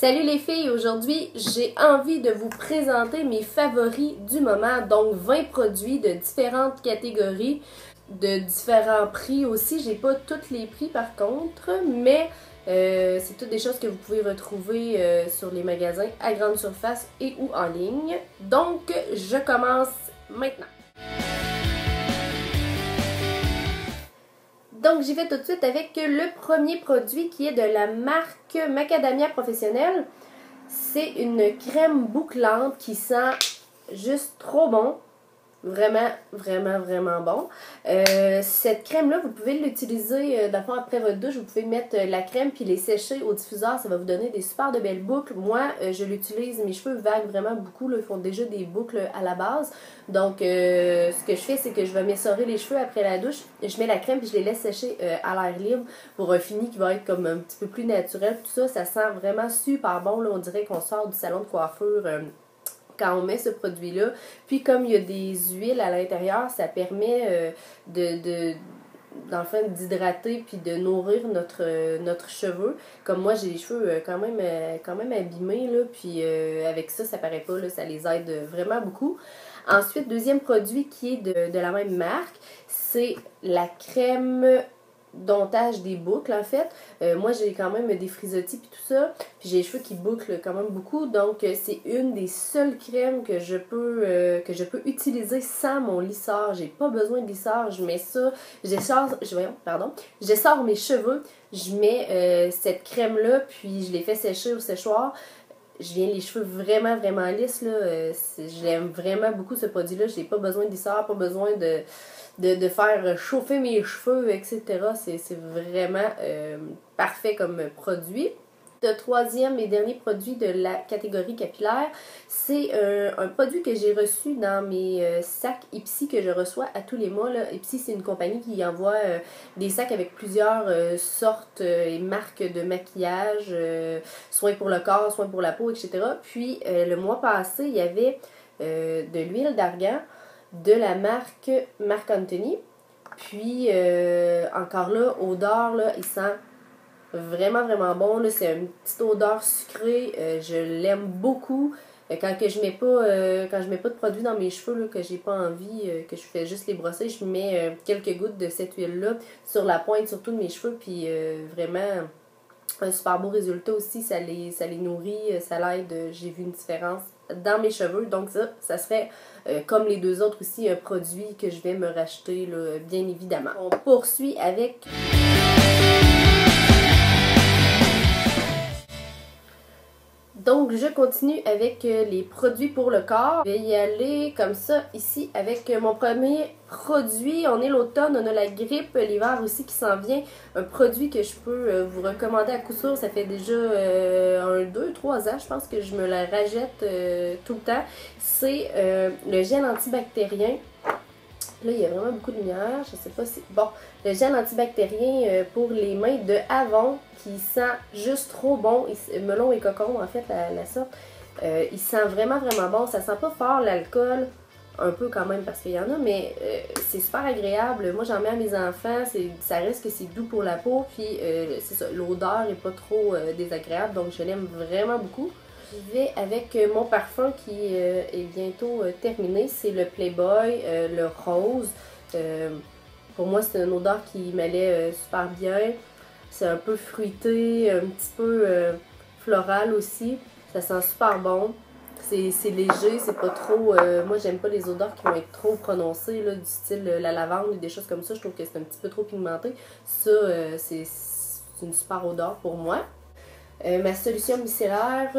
Salut les filles, aujourd'hui j'ai envie de vous présenter mes favoris du moment, donc 20 produits de différentes catégories, de différents prix aussi. J'ai pas tous les prix par contre, mais c'est toutes des choses que vous pouvez retrouver sur les magasins à grande surface et ou en ligne. Donc je commence maintenant. Donc j'y vais tout de suite avec le premier produit qui est de la marque Macadamia Professionnelle. C'est une crème bouclante qui sent juste trop bon. Vraiment, vraiment, vraiment bon. Cette crème-là, vous pouvez l'utiliser d'abord après votre douche. Vous pouvez mettre la crème puis les sécher au diffuseur. Ça va vous donner des super de belles boucles. Moi, je l'utilise. Mes cheveux vaguent vraiment beaucoup. Là, ils font déjà des boucles à la base. Donc, ce que je fais, c'est que je vais m'essorer les cheveux après la douche. Je mets la crème puis je les laisse sécher à l'air libre pour un fini qui va être comme un petit peu plus naturel. Tout ça, ça sent vraiment super bon. Là, on dirait qu'on sort du salon de coiffure quand on met ce produit-là. Puis comme il y a des huiles à l'intérieur, ça permet dans le fond, d'hydrater puis de nourrir notre cheveu. Comme moi, j'ai les cheveux quand même abîmés, là, puis avec ça, ça paraît pas, là, ça les aide vraiment beaucoup. Ensuite, deuxième produit qui est de la même marque, c'est la crème domptage des boucles en fait. Moi j'ai quand même des frisottis puis tout ça, puis j'ai les cheveux qui bouclent quand même beaucoup, donc c'est une des seules crèmes que je peux utiliser sans mon lisseur. J'ai pas besoin de lisseur, je mets ça, j'essore mes cheveux, je mets cette crème là puis je les fais sécher au séchoir. Je viens les cheveux vraiment, vraiment lisses, là. Je l'aime vraiment beaucoup, ce produit-là. J'ai pas besoin de lisseur, pas besoin de faire chauffer mes cheveux, etc. C'est vraiment parfait comme produit. Le troisième et dernier produit de la catégorie capillaire, c'est un produit que j'ai reçu dans mes sacs Ipsy que je reçois à tous les mois. Là. Ipsy, c'est une compagnie qui envoie des sacs avec plusieurs sortes et marques de maquillage, soins pour le corps, soins pour la peau, etc. Puis le mois passé, il y avait de l'huile d'argan de la marque Marc Anthony. Puis encore là, odeur, là, il sent vraiment, vraiment bon. C'est une petite odeur sucrée. Je l'aime beaucoup. Quand je mets pas de produit dans mes cheveux, là, que j'ai pas envie, que je fais juste les brosser, je mets quelques gouttes de cette huile-là sur la pointe, surtout de mes cheveux. Puis vraiment, un super beau résultat aussi. Ça les nourrit, ça l'aide. J'ai vu une différence dans mes cheveux. Donc ça serait, comme les deux autres aussi, un produit que je vais me racheter, là, bien évidemment. On poursuit avec... Donc, je continue avec les produits pour le corps. Je vais y aller comme ça ici avec mon premier produit. On est l'automne, on a la grippe, l'hiver aussi qui s'en vient. Un produit que je peux vous recommander à coup sûr. Ça fait déjà 2, 3 ans, je pense que je me la rajette tout le temps. C'est le gel antibactérien. Là, il y a vraiment beaucoup de lumière. Je sais pas si... Bon, le gel antibactérien pour les mains de Avon qui sent juste trop bon. Melon et cocon, en fait, la sorte. Il sent vraiment, vraiment bon. Ça sent pas fort l'alcool. Un peu quand même parce qu'il y en a, mais c'est super agréable. Moi, j'en mets à mes enfants. Ça reste que c'est doux pour la peau. Puis, c'est ça, l'odeur est pas trop désagréable. Donc, je l'aime vraiment beaucoup. Je vais avec mon parfum qui est bientôt terminé. C'est le Playboy, le rose. Pour moi, c'est une odeur qui m'allait super bien. C'est un peu fruité, un petit peu floral aussi. Ça sent super bon. C'est léger, c'est pas trop... moi, j'aime pas les odeurs qui vont être trop prononcées, là, du style la lavande ou des choses comme ça. Je trouve que c'est un petit peu trop pigmenté. Ça, c'est une super odeur pour moi. Ma solution micellaire...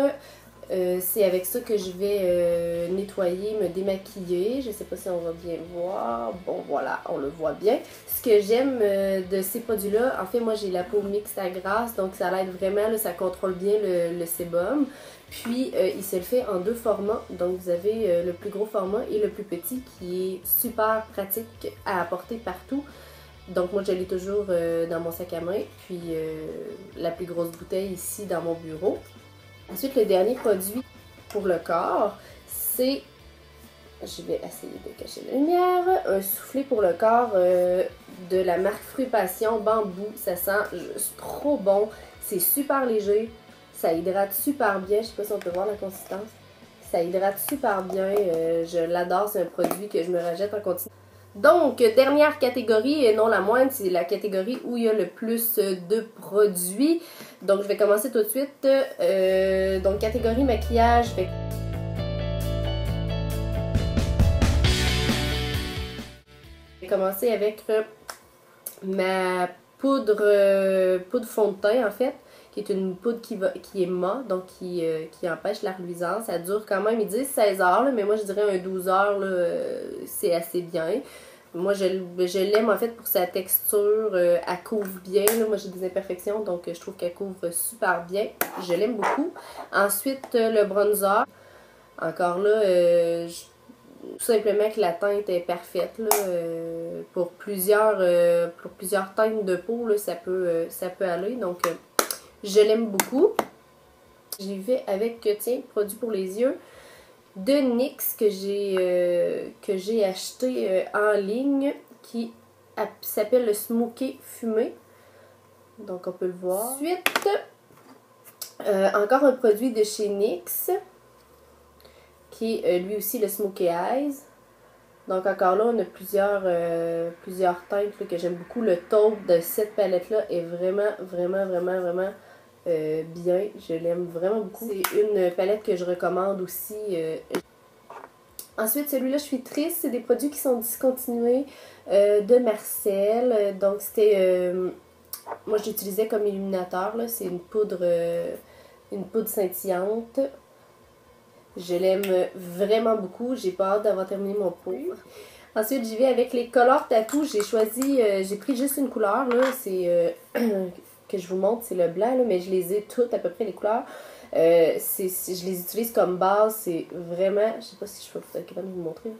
c'est avec ça que je vais nettoyer, me démaquiller. Je sais pas si on va bien voir. Bon, voilà, on le voit bien. Ce que j'aime de ces produits-là, en fait, moi, j'ai la peau mixte à grasse, donc ça l'aide vraiment, là, ça contrôle bien le sébum. Puis, il se le fait en 2 formats. Donc, vous avez le plus gros format et le plus petit qui est super pratique à apporter partout. Donc, moi, je l'ai toujours dans mon sac à main. Puis, la plus grosse bouteille ici dans mon bureau. Ensuite, le dernier produit pour le corps, c'est, je vais essayer de cacher la lumière, un soufflé pour le corps de la marque Fruit Passion Bambou. Ça sent juste trop bon, c'est super léger, Ça hydrate super bien. Je sais pas si on peut voir la consistance. Ça hydrate super bien. Je l'adore. C'est un produit que je me rachète en continu. Donc, dernière catégorie, et non la moindre, c'est la catégorie où il y a le plus de produits. Donc, je vais commencer tout de suite. Donc, catégorie maquillage. Je vais commencer avec ma poudre fond de teint, en fait, qui est une poudre qui est mat, donc qui empêche la reluisance. Ça dure quand même, ils disent 16 heures, là, mais moi je dirais un 12 heures, c'est assez bien. Moi, je l'aime en fait pour sa texture. Elle couvre bien. Là. Moi, j'ai des imperfections, donc je trouve qu'elle couvre super bien. Je l'aime beaucoup. Ensuite, le bronzer. Encore là, tout simplement que la teinte est parfaite. Là, pour plusieurs teintes de peau, là, ça peut aller. Donc, je l'aime beaucoup. J'y vais avec, tiens, produit pour les yeux de NYX que j'ai acheté en ligne qui s'appelle le Smoky Fumé. Donc on peut le voir. Ensuite, encore un produit de chez NYX qui est lui aussi le Smoky Eyes. Donc encore là, on a plusieurs teintes là, que j'aime beaucoup. Le taupe de cette palette-là est vraiment bien. Je l'aime vraiment beaucoup. C'est une palette que je recommande aussi. Ensuite, celui-là, je suis triste. C'est des produits qui sont discontinués de Marcel. Donc, c'était... moi, je l'utilisais comme illuminateur. C'est une poudre scintillante. Je l'aime vraiment beaucoup. J'ai pas hâte d'avoir terminé mon pot. Ensuite, j'y vais avec les Color Tattoo. J'ai pris juste une couleur. C'est que je vous montre, c'est le blanc. Là, mais je les ai toutes, à peu près, les couleurs. Je les utilise comme base, c'est vraiment, je sais pas si je peux être capable de vous montrer,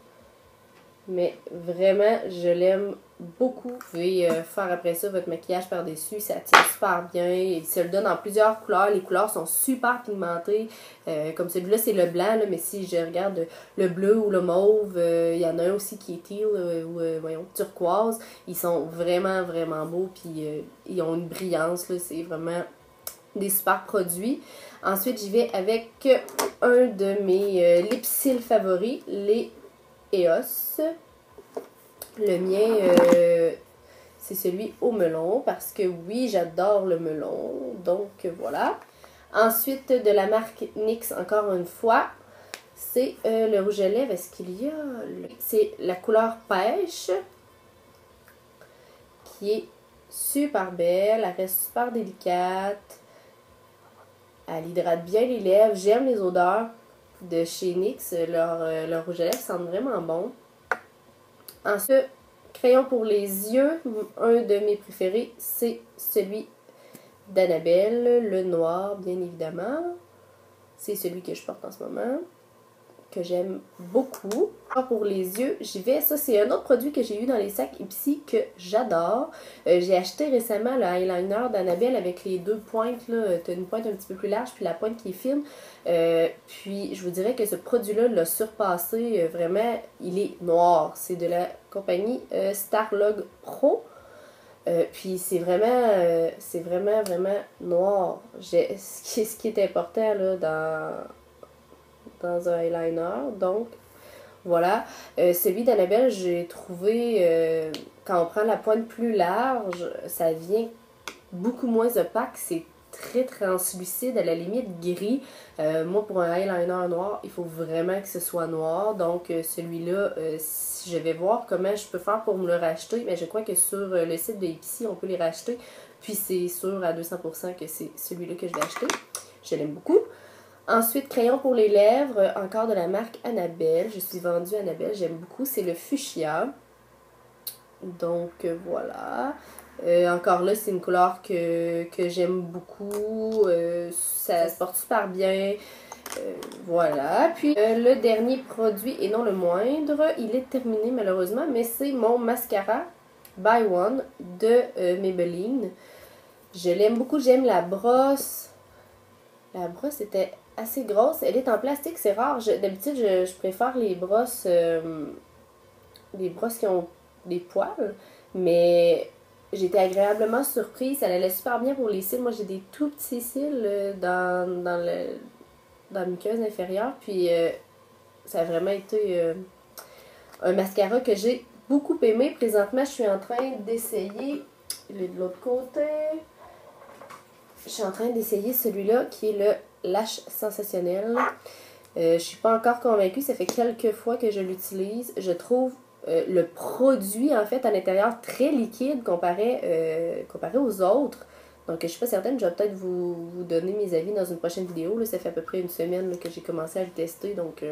mais vraiment, je l'aime beaucoup. Vous pouvez faire après ça votre maquillage par-dessus, ça tient super bien, il se le donne en plusieurs couleurs, les couleurs sont super pigmentées, comme celui-là c'est le blanc, là, mais si je regarde le bleu ou le mauve, il y en a un aussi qui est teal, voyons, turquoise, ils sont vraiment beaux, puis ils ont une brillance, là, c'est vraiment des super produits. Ensuite, j'y vais avec un de mes lipsils favoris, les EOS. Le mien, c'est celui au melon, parce que oui, j'adore le melon. Donc, voilà. Ensuite, de la marque NYX, encore une fois, c'est le rouge à lèvres. Est-ce qu'il y a... C'est la couleur pêche, qui est super belle. Elle reste super délicate. Elle hydrate bien les lèvres. J'aime les odeurs de chez NYX. Leur rouge à lèvres sent vraiment bon. Ensuite, crayon pour les yeux. Un de mes préférés, c'est celui d'Annabelle. Le noir, bien évidemment. C'est celui que je porte en ce moment. Que j'aime beaucoup. Pour les yeux, j'y vais. Ça, c'est un autre produit que j'ai eu dans les sacs Ipsy que j'adore. J'ai acheté récemment le eyeliner d'Annabelle avec les deux pointes. Tu as une pointe un petit peu plus large, puis la pointe qui est fine. Puis, je vous dirais que ce produit-là l'a surpassé. Vraiment, il est noir. C'est de la compagnie Starlog Pro. Puis c'est vraiment noir. Ce qui est important là, dans un eyeliner. Donc, voilà. Celui d'Annabelle, j'ai trouvé, quand on prend la pointe plus large, ça devient beaucoup moins opaque. C'est très translucide, à la limite gris. Moi, pour un eyeliner noir, il faut vraiment que ce soit noir. Donc, celui-là, je vais voir comment je peux faire pour me le racheter. Mais je crois que sur le site de Ipsy, on peut les racheter. Puis, c'est sûr à 200% que c'est celui-là que je vais acheter. Je l'aime beaucoup. Ensuite, crayon pour les lèvres, encore de la marque Annabelle. Je suis vendue Annabelle, j'aime beaucoup. C'est le fuchsia. Donc, voilà. Encore là, c'est une couleur que j'aime beaucoup. Ça se porte super bien. Voilà. Puis, le dernier produit, et non le moindre, il est terminé malheureusement, mais c'est mon mascara By One de Maybelline. Je l'aime beaucoup. J'aime la brosse. La brosse était assez grosse. Elle est en plastique, c'est rare. D'habitude, je préfère les brosses qui ont des poils. Mais j'ai été agréablement surprise. Ça allait super bien pour les cils. Moi, j'ai des tout petits cils dans la muqueuse inférieure. Puis, ça a vraiment été un mascara que j'ai beaucoup aimé. Présentement, je suis en train d'essayer, il est de l'autre côté, je suis en train d'essayer celui-là qui est le Lash Sensationnel. Je suis pas encore convaincue, ça fait quelques fois que je l'utilise. Je trouve le produit en fait à l'intérieur très liquide comparé aux autres. Donc je suis pas certaine, je vais peut-être vous donner mes avis dans une prochaine vidéo. Là, ça fait à peu près une semaine là, que j'ai commencé à le tester, donc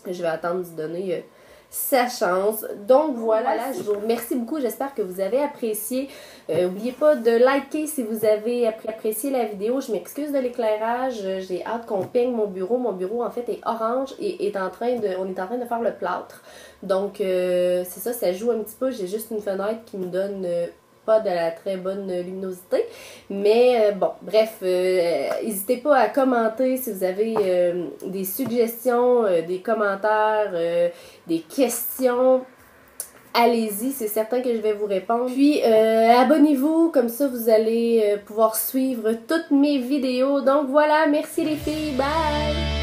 je vais attendre d'y donner sa chance. Donc voilà, je vous remercie beaucoup, j'espère que vous avez apprécié. N'oubliez pas de liker si vous avez apprécié la vidéo. Je m'excuse de l'éclairage, j'ai hâte qu'on peigne mon bureau. Mon bureau en fait est orange et on est en train de faire le plâtre. Donc c'est ça, ça joue un petit peu. J'ai juste une fenêtre qui me donne pas de la très bonne luminosité. Mais bon, bref, n'hésitez pas à commenter si vous avez des suggestions, des commentaires, des questions. Allez-y, c'est certain que je vais vous répondre. Puis, abonnez-vous, comme ça vous allez pouvoir suivre toutes mes vidéos. Donc voilà, merci les filles, bye!